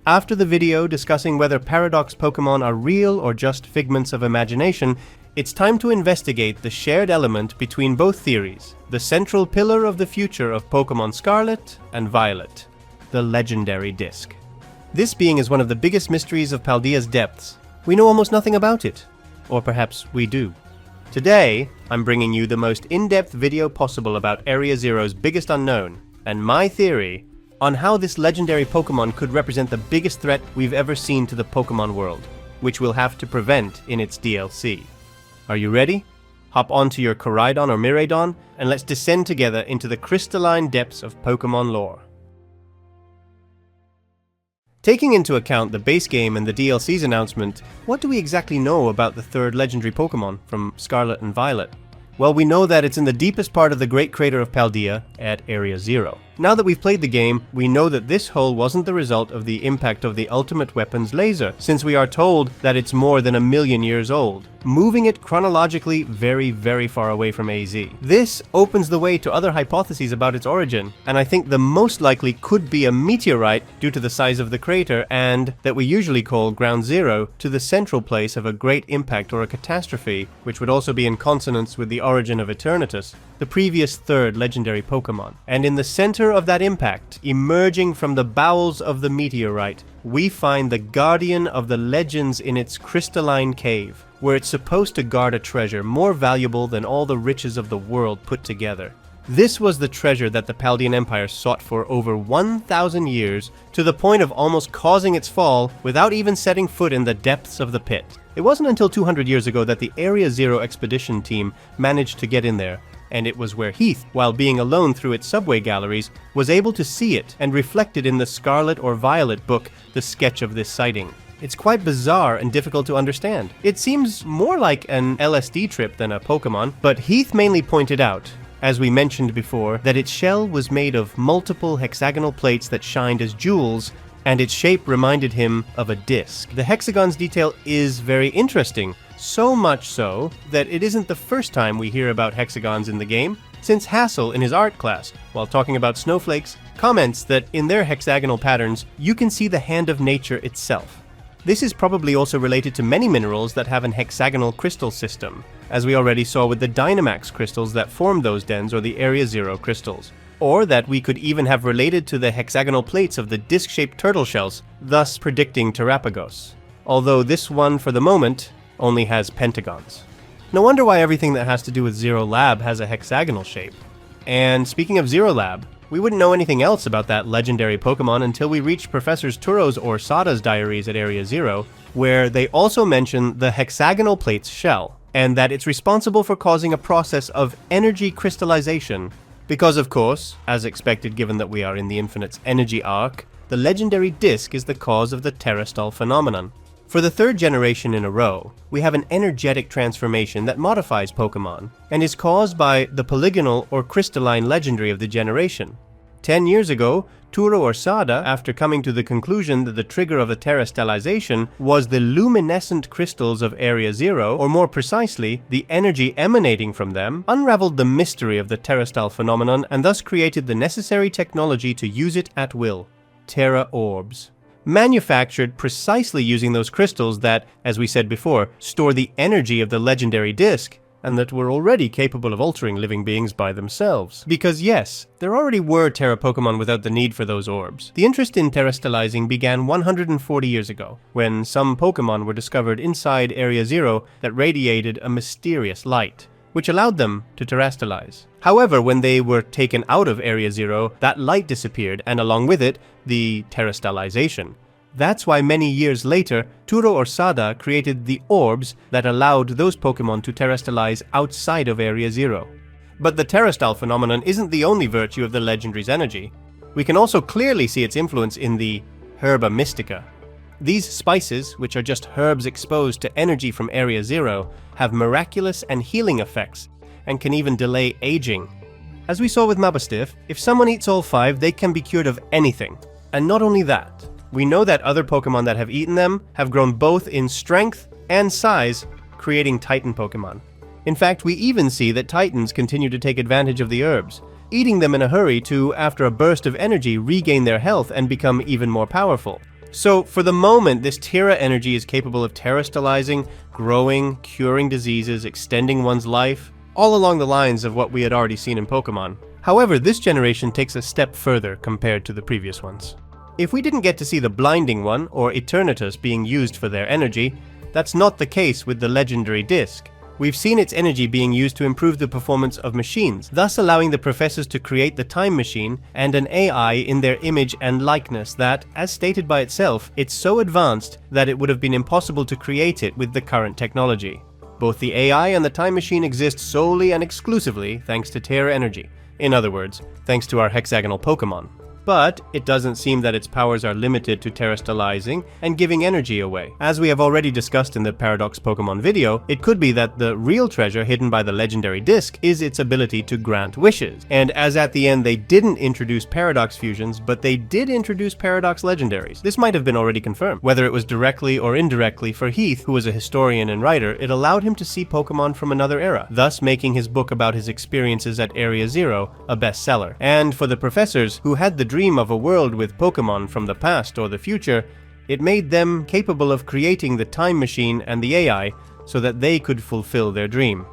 After the video discussing whether Paradox Pokémon are real or just figments of imagination, it's time to investigate the shared element between both theories, the central pillar of the future of Pokémon Scarlet and Violet, the legendary disc. This being is one of the biggest mysteries of Paldea's depths. We know almost nothing about it. Or perhaps we do. Today, I'm bringing you the most in-depth video possible about Area Zero's biggest unknown, and my theory on how this legendary Pokémon could represent the biggest threat we've ever seen to the Pokémon world, which we'll have to prevent in its DLC. Are you ready? Hop onto your Koraidon or Miraidon, and let's descend together into the crystalline depths of Pokémon lore. Taking into account the base game and the DLC's announcement, what do we exactly know about the third legendary Pokémon from Scarlet and Violet? Well, we know that it's in the deepest part of the Great Crater of Paldea at Area Zero. Now that we've played the game, we know that this hole wasn't the result of the impact of the ultimate weapon's laser, since we are told that it's more than 1,000,000 years old, moving it chronologically very, very far away from AZ. This opens the way to other hypotheses about its origin, and I think the most likely could be a meteorite due to the size of the crater and, that we usually call Ground Zero, to the central place of a great impact or a catastrophe, which would also be in consonance with the origin of Eternatus, the previous third legendary Pokémon. And in the center of that impact, emerging from the bowels of the meteorite, we find the guardian of the legends in its crystalline cave, where it's supposed to guard a treasure more valuable than all the riches of the world put together. This was the treasure that the Paldean Empire sought for over 1,000 years, to the point of almost causing its fall without even setting foot in the depths of the pit. It wasn't until 200 years ago that the Area Zero expedition team managed to get in there, and it was where Heath, while being alone through its subway galleries, was able to see it and reflected in the Scarlet or Violet book the sketch of this sighting. It's quite bizarre and difficult to understand. It seems more like an LSD trip than a Pokémon, but Heath mainly pointed out, as we mentioned before, that its shell was made of multiple hexagonal plates that shined as jewels, and its shape reminded him of a disc. The hexagons detail is very interesting, so much so that it isn't the first time we hear about hexagons in the game, since Hassel in his art class, while talking about snowflakes, comments that in their hexagonal patterns you can see the hand of nature itself. This is probably also related to many minerals that have an hexagonal crystal system, as we already saw with the Dynamax crystals that formed those dens or the Area Zero crystals. Or that we could even have related to the hexagonal plates of the disc-shaped turtle shells, thus predicting Terapagos. Although this one, for the moment, only has pentagons. No wonder why everything that has to do with Zero Lab has a hexagonal shape. And speaking of Zero Lab, we wouldn't know anything else about that legendary Pokémon until we reached Professors Turo's or Sada's diaries at Area Zero, where they also mention the hexagonal plate's shell, and that it's responsible for causing a process of energy crystallization. Because of course, as expected given that we are in the Infinite's energy arc, the legendary disc is the cause of the Terastal phenomenon. For the third generation in a row, we have an energetic transformation that modifies Pokémon, and is caused by the polygonal or crystalline legendary of the generation. 10 years ago, Turo or Sada, after coming to the conclusion that the trigger of the Terastalization was the luminescent crystals of Area Zero, or more precisely, the energy emanating from them, unraveled the mystery of the Terastal phenomenon and thus created the necessary technology to use it at will, Terra orbs. Manufactured precisely using those crystals that, as we said before, store the energy of the legendary disc, and that were already capable of altering living beings by themselves. Because yes, there already were Terra Pokémon without the need for those orbs. The interest in terastallizing began 140 years ago, when some Pokémon were discovered inside Area Zero that radiated a mysterious light, which allowed them to terastalize. However, when they were taken out of Area Zero, that light disappeared, and along with it, the Terastalization. That's why many years later, Turo or Sada created the orbs that allowed those Pokémon to terastalize outside of Area Zero. But the Terastal phenomenon isn't the only virtue of the legendary's energy. We can also clearly see its influence in the Herba Mystica. These spices, which are just herbs exposed to energy from Area Zero, have miraculous and healing effects, and can even delay aging. As we saw with Mabastiff, if someone eats all 5, they can be cured of anything. And not only that, we know that other Pokémon that have eaten them have grown both in strength and size, creating Titan Pokémon. In fact, we even see that Titans continue to take advantage of the herbs, eating them in a hurry to, after a burst of energy, regain their health and become even more powerful. So, for the moment, this terra energy is capable of terastalizing, growing, curing diseases, extending one's life, all along the lines of what we had already seen in Pokemon. However, this generation takes a step further compared to the previous ones. If we didn't get to see the Blinding One, or Eternatus, being used for their energy, that's not the case with the legendary disc. We've seen its energy being used to improve the performance of machines, thus allowing the professors to create the time machine and an AI in their image and likeness that, as stated by itself, it's so advanced that it would have been impossible to create it with the current technology. Both the AI and the time machine exist solely and exclusively thanks to terra energy. In other words, thanks to our hexagonal Pokemon. But it doesn't seem that its powers are limited to terastalizing and giving energy away. As we have already discussed in the Paradox Pokemon video, it could be that the real treasure hidden by the legendary disc is its ability to grant wishes. And as at the end they didn't introduce Paradox fusions, but they did introduce Paradox legendaries. This might have been already confirmed. Whether it was directly or indirectly, for Heath, who was a historian and writer, it allowed him to see Pokemon from another era, thus making his book about his experiences at Area Zero a bestseller. And for the professors, who had the dream of a world with Pokemon from the past or the future, it made them capable of creating the time machine and the AI so that they could fulfill their dream.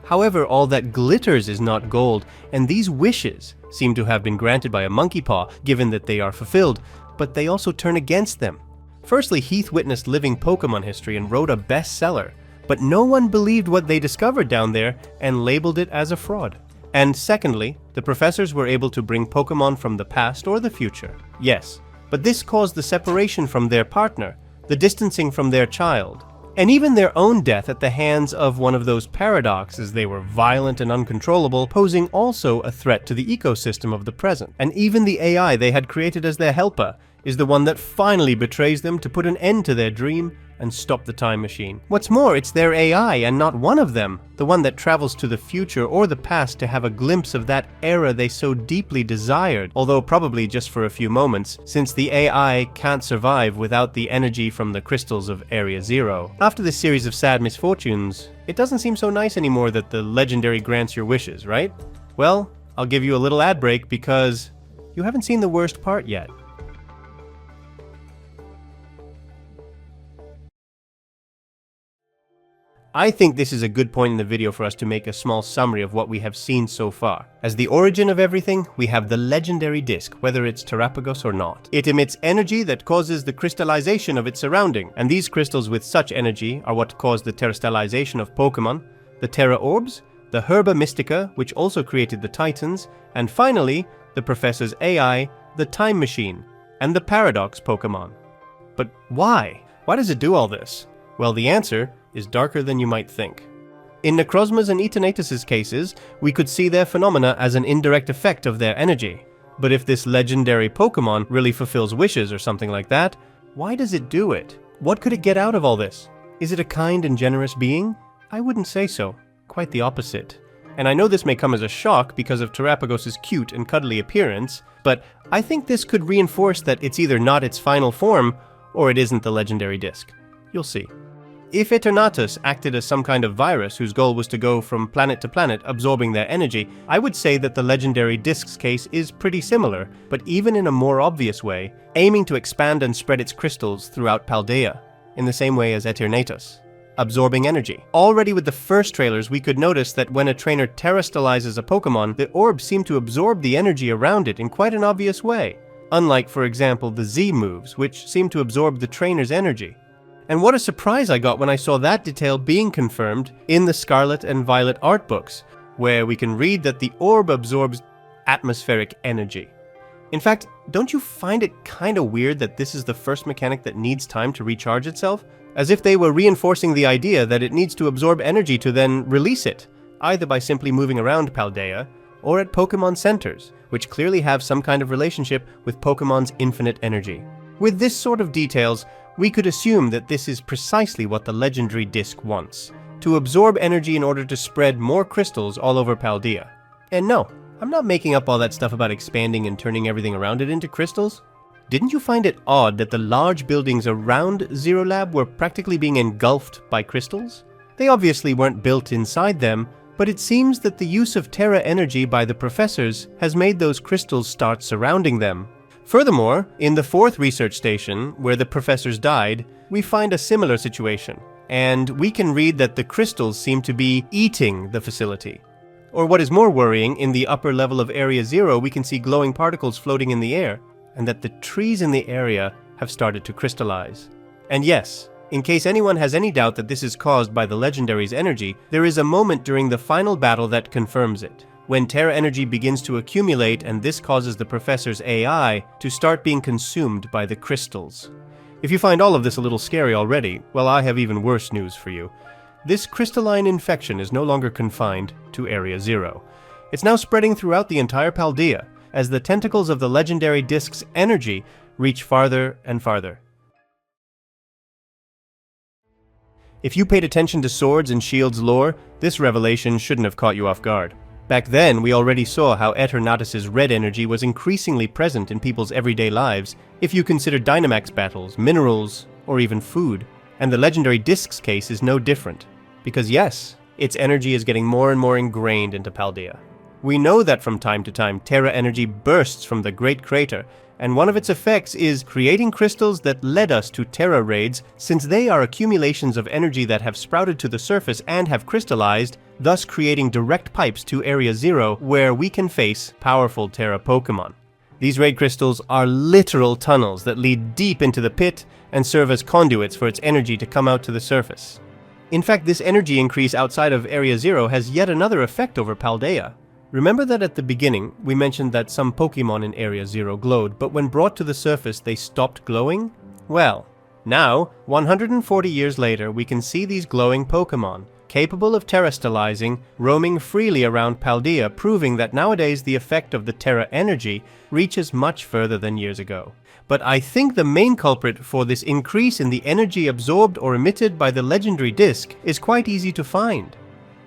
However, all that glitters is not gold, and these wishes seem to have been granted by a monkey paw, given that they are fulfilled, but they also turn against them. Firstly, Heath witnessed living Pokemon history and wrote a bestseller, but no one believed what they discovered down there and labeled it as a fraud. And secondly, the professors were able to bring Pokemon from the past or the future. Yes, but this caused the separation from their partner, the distancing from their child, and even their own death at the hands of one of those Paradox, as they were violent and uncontrollable, posing also a threat to the ecosystem of the present. And even the AI they had created as their helper is the one that finally betrays them to put an end to their dream and stop the time machine. What's more, it's their AI and not one of them, the one that travels to the future or the past to have a glimpse of that era they so deeply desired, although probably just for a few moments, since the AI can't survive without the energy from the crystals of Area Zero. After this series of sad misfortunes, it doesn't seem so nice anymore that the legendary grants your wishes, right? Well, I'll give you a little ad break because you haven't seen the worst part yet. I think this is a good point in the video for us to make a small summary of what we have seen so far. As the origin of everything, we have the legendary disc, whether it's Terapagos or not. It emits energy that causes the crystallization of its surrounding, and these crystals with such energy are what cause the terastalization of Pokemon, the Terra Orbs, the Herba Mystica, which also created the Titans, and finally, the Professor's AI, the Time Machine, and the Paradox Pokemon. But why? Why does it do all this? Well, the answer is darker than you might think. In Necrozma's and Eternatus' cases, we could see their phenomena as an indirect effect of their energy. But if this legendary Pokemon really fulfills wishes or something like that, why does it do it? What could it get out of all this? Is it a kind and generous being? I wouldn't say so. Quite the opposite. And I know this may come as a shock because of Terapagos' cute and cuddly appearance, but I think this could reinforce that it's either not its final form, or it isn't the legendary disc. You'll see. If Eternatus acted as some kind of virus whose goal was to go from planet to planet absorbing their energy, I would say that the legendary disc's case is pretty similar, but even in a more obvious way, aiming to expand and spread its crystals throughout Paldea, in the same way as Eternatus, absorbing energy. Already with the first trailers, we could notice that when a trainer terastalizes a Pokemon, the orbs seem to absorb the energy around it in quite an obvious way, unlike, for example, the Z moves, which seem to absorb the trainer's energy. And what a surprise I got when I saw that detail being confirmed in the Scarlet and Violet art books, where we can read that the orb absorbs atmospheric energy. In fact, don't you find it kinda weird that this is the first mechanic that needs time to recharge itself? As if they were reinforcing the idea that it needs to absorb energy to then release it, either by simply moving around Paldea, or at Pokemon centers, which clearly have some kind of relationship with Pokemon's infinite energy. With this sort of details, we could assume that this is precisely what the legendary disc wants, to absorb energy in order to spread more crystals all over Paldea. And no, I'm not making up all that stuff about expanding and turning everything around it into crystals. Didn't you find it odd that the large buildings around Zero Lab were practically being engulfed by crystals? They obviously weren't built inside them, but it seems that the use of terra energy by the professors has made those crystals start surrounding them. Furthermore, in the fourth research station, where the professors died, we find a similar situation, and we can read that the crystals seem to be eating the facility. Or what is more worrying, in the upper level of Area 0 we can see glowing particles floating in the air, and that the trees in the area have started to crystallize. And yes, in case anyone has any doubt that this is caused by the legendary's energy, there is a moment during the final battle that confirms it, when terra energy begins to accumulate, and this causes the professor's AI to start being consumed by the crystals. If you find all of this a little scary already, well, I have even worse news for you. This crystalline infection is no longer confined to Area 0. It's now spreading throughout the entire Paldea, as the tentacles of the legendary disc's energy reach farther and farther. If you paid attention to Swords and Shields lore, this revelation shouldn't have caught you off guard. Back then, we already saw how Eternatus's red energy was increasingly present in people's everyday lives if you consider Dynamax battles, minerals, or even food. And the legendary disc's case is no different. Because yes, its energy is getting more and more ingrained into Paldea. We know that from time to time, terra energy bursts from the Great Crater, and one of its effects is creating crystals that led us to terra raids, since they are accumulations of energy that have sprouted to the surface and have crystallized, thus creating direct pipes to Area 0 where we can face powerful terra Pokémon. These raid crystals are literal tunnels that lead deep into the pit and serve as conduits for its energy to come out to the surface. In fact, this energy increase outside of Area 0 has yet another effect over Paldea. Remember that at the beginning, we mentioned that some Pokémon in Area 0 glowed, but when brought to the surface they stopped glowing? Well, now, 140 years later, we can see these glowing Pokémon, capable of terastalizing, roaming freely around Paldea, proving that nowadays the effect of the terra energy reaches much further than years ago. But I think the main culprit for this increase in the energy absorbed or emitted by the legendary disc is quite easy to find.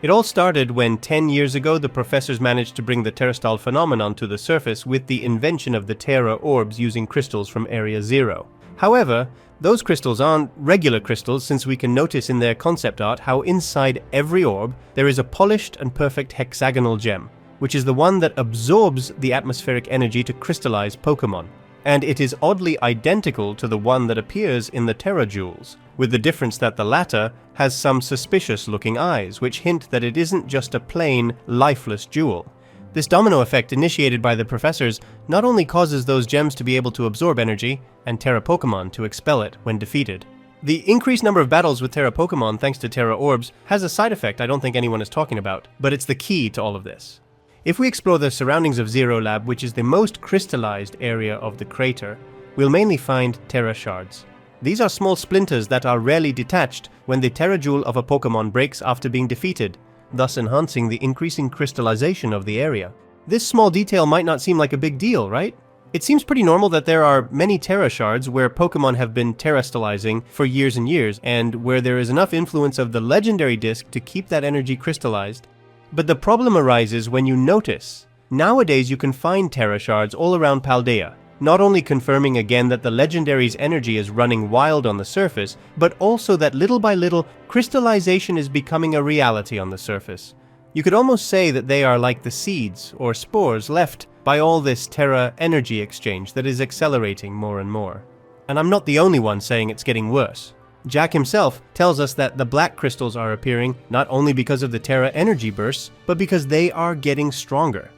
It all started when 10 years ago the professors managed to bring the Terastal phenomenon to the surface with the invention of the Terra orbs using crystals from Area 0. However, those crystals aren't regular crystals, since we can notice in their concept art how inside every orb there is a polished and perfect hexagonal gem, which is the one that absorbs the atmospheric energy to crystallize Pokémon. And it is oddly identical to the one that appears in the Terra jewels, with the difference that the latter has some suspicious-looking eyes, which hint that it isn't just a plain, lifeless jewel. This domino effect initiated by the professors not only causes those gems to be able to absorb energy, and Terra Pokémon to expel it when defeated. The increased number of battles with Terra Pokémon thanks to Terra orbs has a side effect I don't think anyone is talking about, but it's the key to all of this. If we explore the surroundings of Zero Lab, which is the most crystallized area of the crater, we'll mainly find Terra shards. These are small splinters that are rarely detached when the Terra jewel of a Pokémon breaks after being defeated, thus enhancing the increasing crystallization of the area. This small detail might not seem like a big deal, right? It seems pretty normal that there are many Terra shards where Pokémon have been terastalizing for years and years, and where there is enough influence of the legendary disc to keep that energy crystallized. But the problem arises when you notice. Nowadays you can find Terra shards all around Paldea, not only confirming again that the legendary's energy is running wild on the surface, but also that little by little, crystallization is becoming a reality on the surface. You could almost say that they are like the seeds or spores left by all this Terra energy exchange that is accelerating more and more. And I'm not the only one saying it's getting worse. Jack himself tells us that the black crystals are appearing not only because of the Terra energy bursts, but because they are getting stronger.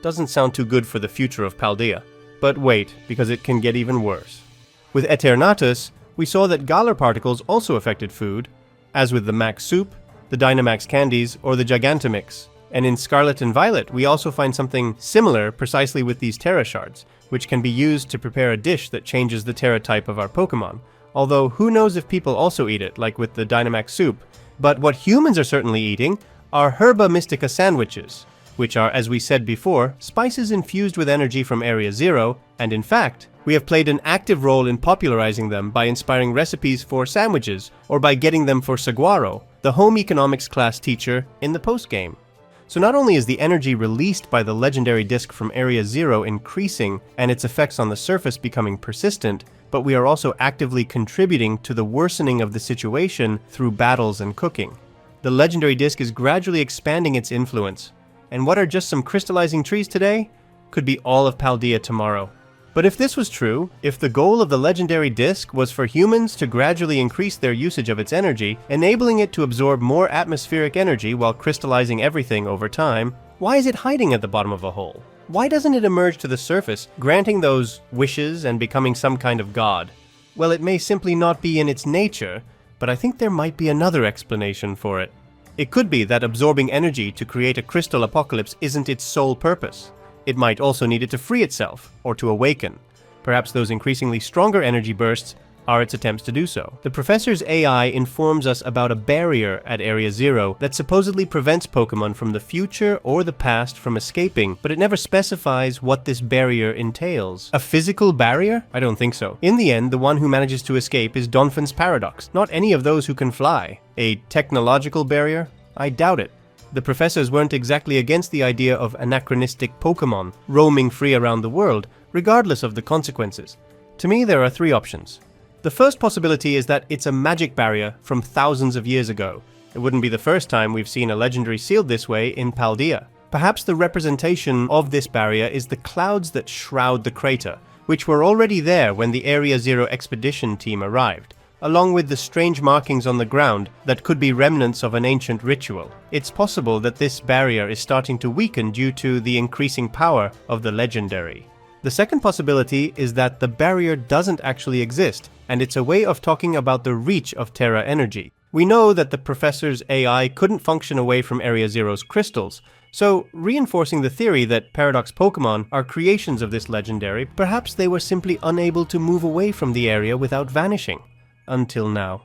Doesn't sound too good for the future of Paldea. But wait, because it can get even worse. With Eternatus, we saw that Galar particles also affected food, as with the Max Soup, the Dynamax candies, or the Gigantomix. And in Scarlet and Violet, we also find something similar precisely with these Terra shards, which can be used to prepare a dish that changes the Terra type of our Pokémon. Although, who knows if people also eat it, like with the Dynamax Soup. But what humans are certainly eating are Herba Mystica sandwiches, which are, as we said before, spices infused with energy from Area 0, and in fact, we have played an active role in popularizing them by inspiring recipes for sandwiches, or by getting them for Saguaro, the home economics class teacher, in the post-game. So not only is the energy released by the legendary disc from Area 0 increasing and its effects on the surface becoming persistent, but we are also actively contributing to the worsening of the situation through battles and cooking. The legendary disc is gradually expanding its influence, and what are just some crystallizing trees today could be all of Paldea tomorrow. But if this was true, if the goal of the legendary disc was for humans to gradually increase their usage of its energy, enabling it to absorb more atmospheric energy while crystallizing everything over time, why is it hiding at the bottom of a hole? Why doesn't it emerge to the surface, granting those wishes and becoming some kind of god? Well, it may simply not be in its nature, but I think there might be another explanation for it. It could be that absorbing energy to create a crystal apocalypse isn't its sole purpose. It might also need it to free itself, or to awaken. Perhaps those increasingly stronger energy bursts are its attempts to do so. The professor's AI informs us about a barrier at Area Zero that supposedly prevents Pokémon from the future or the past from escaping, but it never specifies what this barrier entails. A physical barrier? I don't think so. In the end, the one who manages to escape is Donphan's paradox, not any of those who can fly. A technological barrier? I doubt it. The professors weren't exactly against the idea of anachronistic Pokémon roaming free around the world, regardless of the consequences. To me, there are three options. The first possibility is that it's a magic barrier from thousands of years ago. It wouldn't be the first time we've seen a legendary sealed this way in Paldea. Perhaps the representation of this barrier is the clouds that shroud the crater, which were already there when the Area Zero expedition team arrived, along with the strange markings on the ground that could be remnants of an ancient ritual. It's possible that this barrier is starting to weaken due to the increasing power of the legendary. The second possibility is that the barrier doesn't actually exist, and it's a way of talking about the reach of terra energy. We know that the professor's AI couldn't function away from Area Zero's crystals, so reinforcing the theory that Paradox Pokémon are creations of this legendary, perhaps they were simply unable to move away from the area without vanishing. Until now.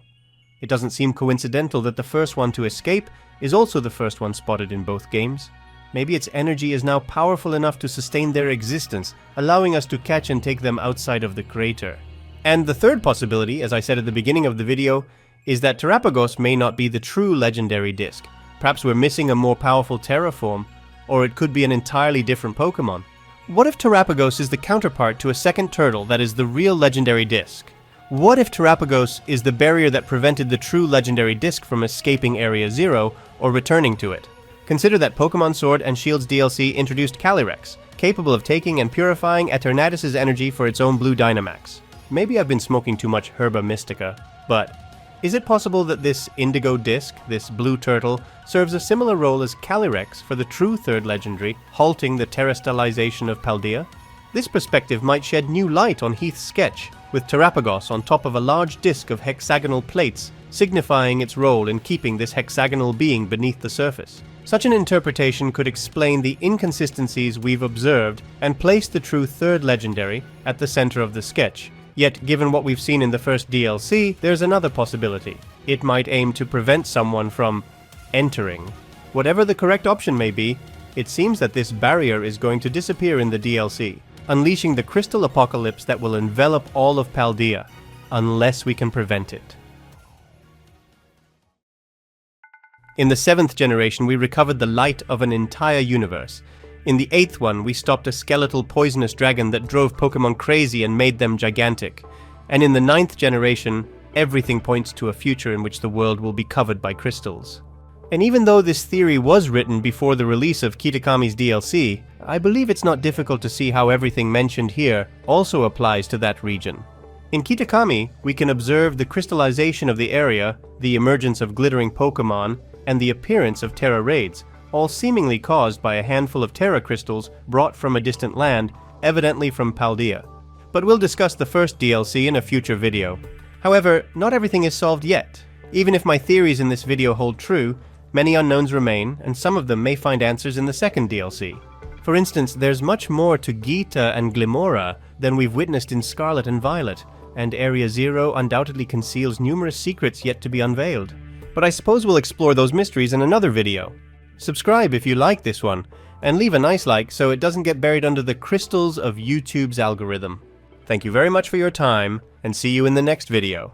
It doesn't seem coincidental that the first one to escape is also the first one spotted in both games. Maybe its energy is now powerful enough to sustain their existence, allowing us to catch and take them outside of the crater. And the third possibility, as I said at the beginning of the video, is that Terapagos may not be the true legendary disc. Perhaps we're missing a more powerful Terra form, or it could be an entirely different Pokémon. What if Terapagos is the counterpart to a second turtle that is the real legendary disc? What if Terapagos is the barrier that prevented the true legendary disc from escaping Area Zero or returning to it? Consider that Pokémon Sword and Shield's DLC introduced Calyrex, capable of taking and purifying Eternatus' energy for its own blue Dynamax. Maybe I've been smoking too much Herba Mystica, but is it possible that this Indigo disc, this blue turtle, serves a similar role as Calyrex for the true third legendary, halting the Terastalization of Paldea? This perspective might shed new light on Heath's sketch, with Terapagos on top of a large disc of hexagonal plates, signifying its role in keeping this hexagonal being beneath the surface. Such an interpretation could explain the inconsistencies we've observed and place the true third legendary at the center of the sketch. Yet, given what we've seen in the first DLC, there's another possibility. It might aim to prevent someone from entering. Whatever the correct option may be, it seems that this barrier is going to disappear in the DLC, unleashing the crystal apocalypse that will envelop all of Paldea, unless we can prevent it. In the 7th generation, we recovered the light of an entire universe. In the 8th one, we stopped a skeletal poisonous dragon that drove Pokémon crazy and made them gigantic. And in the 9th generation, everything points to a future in which the world will be covered by crystals. And even though this theory was written before the release of Kitakami's DLC, I believe it's not difficult to see how everything mentioned here also applies to that region. In Kitakami, we can observe the crystallization of the area, the emergence of glittering Pokémon, and the appearance of Terra raids, all seemingly caused by a handful of Terra crystals brought from a distant land, evidently from Paldea. But we'll discuss the first DLC in a future video. However, not everything is solved yet. Even if my theories in this video hold true, many unknowns remain, and some of them may find answers in the second DLC. For instance, there's much more to Gita and Glimora than we've witnessed in Scarlet and Violet, and Area Zero undoubtedly conceals numerous secrets yet to be unveiled. But I suppose we'll explore those mysteries in another video. Subscribe if you like this one, and leave a nice like so it doesn't get buried under the crystals of YouTube's algorithm. Thank you very much for your time, and see you in the next video.